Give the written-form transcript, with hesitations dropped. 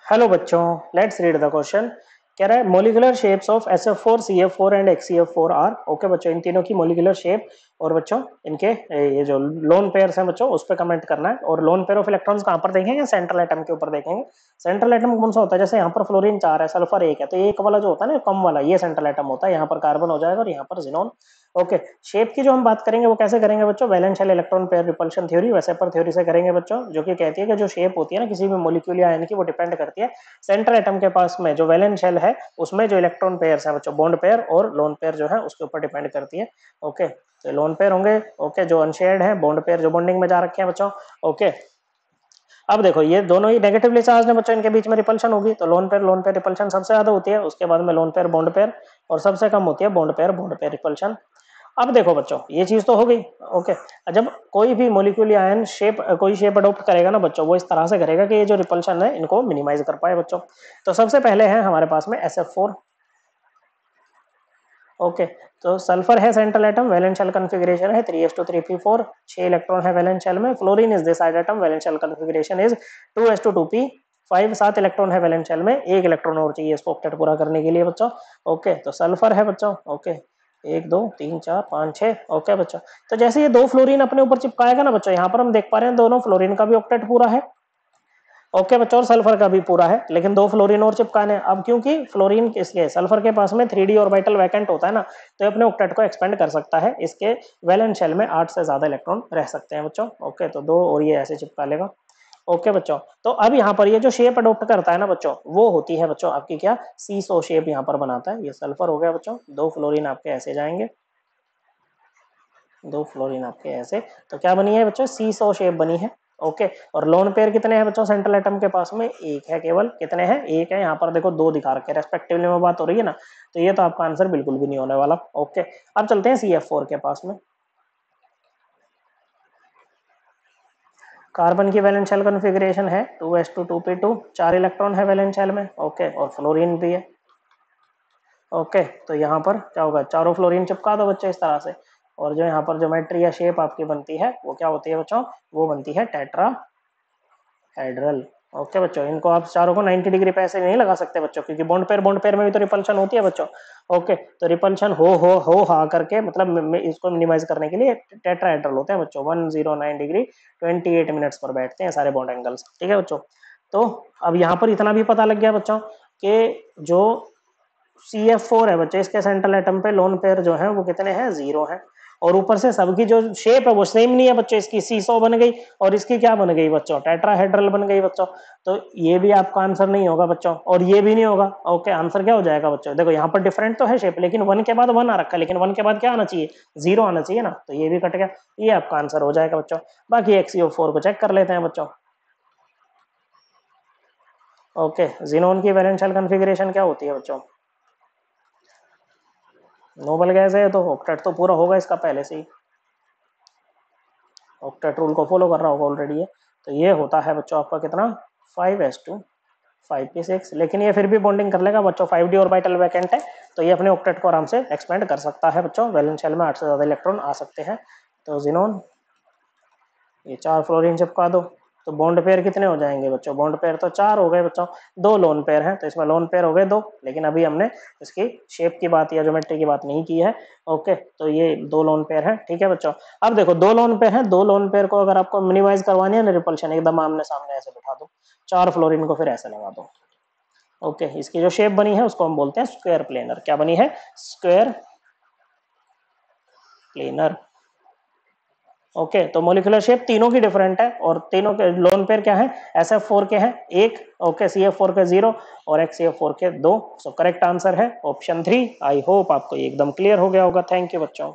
Hello बच्चों, let's read the question. कह रहा है molecular shapes of SF4, CF4 and XCF4 are. Okay बच्चों, इन तीनों की मोलिकुलर शेप और बच्चों इनके ये जो लोन पेयर्स हैं बच्चों उस पर कमेंट करना है। और लोन पेयर ऑफ इलेक्ट्रॉन्स कहाँ पर देखेंगे? सेंट्रल एटम के ऊपर देखेंगे। सेंट्रल एटम कौन सा होता है? जैसे यहाँ पर फ्लोरीन 4 है, सल्फर 1 है, तो एक वाला जो होता है ना कम वाला, ये सेंट्रल एटम होता है। यहाँ पर कार्बन हो जाएगा और यहाँ पर जिनोन। ओके, शेप की जो हम बात करेंगे वो कैसे करेंगे बच्चों? Valence shell electron pair repulsion theory, वैसे पर थ्योरी से करेंगे बच्चों, जो कि कहती है कि जो शेप होती है ना किसी भी मॉलिक्यूल या आयन की, वो डिपेंड करती है सेंट्रल एटम के पास में जो वैलेंस शेल है उसमें जो इलेक्ट्रॉन पेयर्स है बच्चों, बॉन्ड पेयर और लोन पेयर जो है उसके ऊपर डिपेंड करती है। ओके, तो लोन पेयर होंगे ओके जो अनशेयर्ड है, बॉन्ड पेयर जो बॉन्डिंग में जा रखे हैं बच्चों। ओके, अब देखो ये दोनों ही नेगेटिवली चार्ज है बच्चों, इनके बीच में रिपल्शन होगी, तो लोन पेयर रिपल्शन सबसे ज्यादा होती है, उसके बाद में लोन पेयर बॉन्ड पेयर, और सबसे कम होती है बॉन्ड पेयर रिपल्शन। अब देखो बच्चों ये चीज तो हो गई। ओके, जब कोई भी मॉलिक्यूल या आयन शेप कोई शेप अडॉप्ट करेगा ना बच्चों, वो इस तरह से करेगा कि ये जो रिपल्शन है इनको मिनिमाइज कर पाए बच्चों। तो सबसे पहले है हमारे पास में SF4। ओके, तो सल्फर है central atom, valence shell configuration है 3s2 3p4, 6 इलेक्ट्रॉन है वैलेंस शेल में। Fluorine is this atom, valence shell configuration is 2s2 2p, 5 7 electron है वैलेंस शेल में, एक इलेक्ट्रॉन और चाहिए इसको ऑक्टेट पूरा करने के लिए बच्चों। ओके, तो सल्फर है बच्चों। ओके, 1 2 3 4 5 6। ओके बच्चों, तो जैसे ये दो फ्लोरीन अपने ऊपर चिपकाएगा ना बच्चों, यहाँ पर हम देख पा रहे हैं दोनों फ्लोरीन का भी ऑक्टेट पूरा है। ओके बच्चों, और सल्फर का भी पूरा है, लेकिन दो फ्लोरीन और चिपकाने। अब क्योंकि फ्लोरीन इसके सल्फर के पास में 3d ऑर्बिटल वैकेंट होता है ना, तो अपने ऑक्टेट को एक्सपेंड कर सकता है। इसके वैलेंस शेल में 8 से ज्यादा इलेक्ट्रॉन रह सकते हैं बच्चों। ओके, तो दो और ये ऐसे चिपका लेगा। ओके बच्चों, तो अब यहाँ पर ये जो शेप अडॉप्ट करता है ना बच्चों, वो होती है बच्चों आपकी क्या? सीसो शेप यहाँ पर बनाता है। ये सल्फर हो गया बच्चों, दो फ्लोरीन आपके ऐसे जाएंगे, दो फ्लोरीन आपके ऐसे, तो क्या बनी है बच्चों? सीसो शेप बनी है। ओके, और लोन पेयर कितने हैं बच्चों सेंट्रल एटम के पास में? एक है केवल। कितने हैं? एक है। यहाँ पर देखो दो दिखा रखे रेस्पेक्टिवली में बात हो रही है ना, तो ये तो आपका आंसर बिल्कुल भी नहीं होने वाला। ओके, अब चलते हैं CF4 के पास में। कार्बन की वैलेंस शेल कॉन्फ़िगरेशन है 2s2 2p2, 4 इलेक्ट्रॉन है वैलेंस शेल में। ओके, और फ्लोरीन भी है। ओके, तो यहाँ पर क्या होगा? चारों फ्लोरीन चिपका दो बच्चे इस तरह से, और जो यहाँ पर ज्योमेट्री या शेप आपकी बनती है वो क्या होती है बच्चों? वो बनती है टेट्राहेड्रल। ओके बच्चों, इनको आप चारों को 90 डिग्री पे ऐसे नहीं लगा सकते बच्चों, क्योंकि बॉन्ड पेयर में भी तो रिपल्शन होती है बच्चों। ओके, तो रिपल्शन हो हा करके, मतलब इसको मिनिमाइज करने के लिए टेट्राहेड्रल होते हैं बच्चों। 109 डिग्री 28 मिनट्स पर बैठते हैं सारे बॉन्ड एंगल्स। ठीक है बच्चों, तो अब यहाँ पर इतना भी पता लग गया बच्चों कि जो CF4 है बच्चे, इसके सेंट्रल एटम पे लोन पेयर जो है वो कितने हैं? 0 है। और ऊपर से सबकी जो शेप है वो सेम नहीं है बच्चों, इसकी सीसो बन गई और इसकी क्या बन गई बच्चों? टेट्राहेड्रल बन गई बच्चों। तो ये भी आपका आंसर नहीं होगा बच्चों, और ये भी नहीं होगा। ओके, आंसर क्या हो जाएगा बच्चों? देखो यहाँ पर डिफरेंट तो है शेप, लेकिन 1 के बाद 1 आ रखा है, लेकिन 1 के बाद क्या आना चाहिए? 0 आना चाहिए ना, तो ये भी कट गया। ये आपका आंसर हो जाएगा बच्चों। बाकी XCO4 को चेक कर लेते हैं बच्चों। ओके, जिनोन की वैलेंस शेल कॉन्फ़िगरेशन क्या होती है बच्चों? नोबल गैस है तो ऑक्टेट तो पूरा होगा इसका पहले से ही, ऑक्टेट रूल को फॉलो कर रहा होगा ऑलरेडी ये। तो ये होता है बच्चों आपका कितना? 5s2 5p6, लेकिन ये फिर भी बॉन्डिंग कर लेगा बच्चों, 5d ऑर्बिटल वैकेंट है, तो ये अपने ऑक्टेट को आराम से एक्सपेंड कर सकता है बच्चों। वैलेंस शेल में 8 से ज्यादा इलेक्ट्रॉन आ सकते हैं। तो जिनोन, ये 4 फ्लोरीन चिपका दो, तो बॉन्ड पेयर कितने हो जाएंगे बच्चों? बॉन्ड पेयर तो 4 हो गए बच्चों, 2 लोन पेयर हैं, तो इसमें लोन पेयर हो गए 2, लेकिन अभी हमने इसकी शेप की बात या ज्योमेट्री की बात नहीं की है। ओके, तो ये 2 लोन पेयर हैं। ठीक है बच्चों, अब देखो 2 लोन पेयर हैं, 2 लोन पेयर को अगर आपको मिनिमाइज करवानी है ना रिपल्शन, एकदम आमने सामने ऐसे बिठा दो, 4 फ्लोरीन को फिर ऐसे लगा दो। ओके, इसकी जो शेप बनी है उसको हम बोलते हैं स्क्वायर प्लेनर। क्या बनी है? Square planar. ओके, तो मोलिकुलर शेप तीनों की डिफरेंट है, और तीनों के लोन पेयर क्या है? SF4 के हैं 1, ओके, CF4 के 0 और XCF4 के 2। सो करेक्ट आंसर है ऑप्शन 3। आई होप आपको ये एकदम क्लियर हो गया होगा। थैंक यू बच्चों।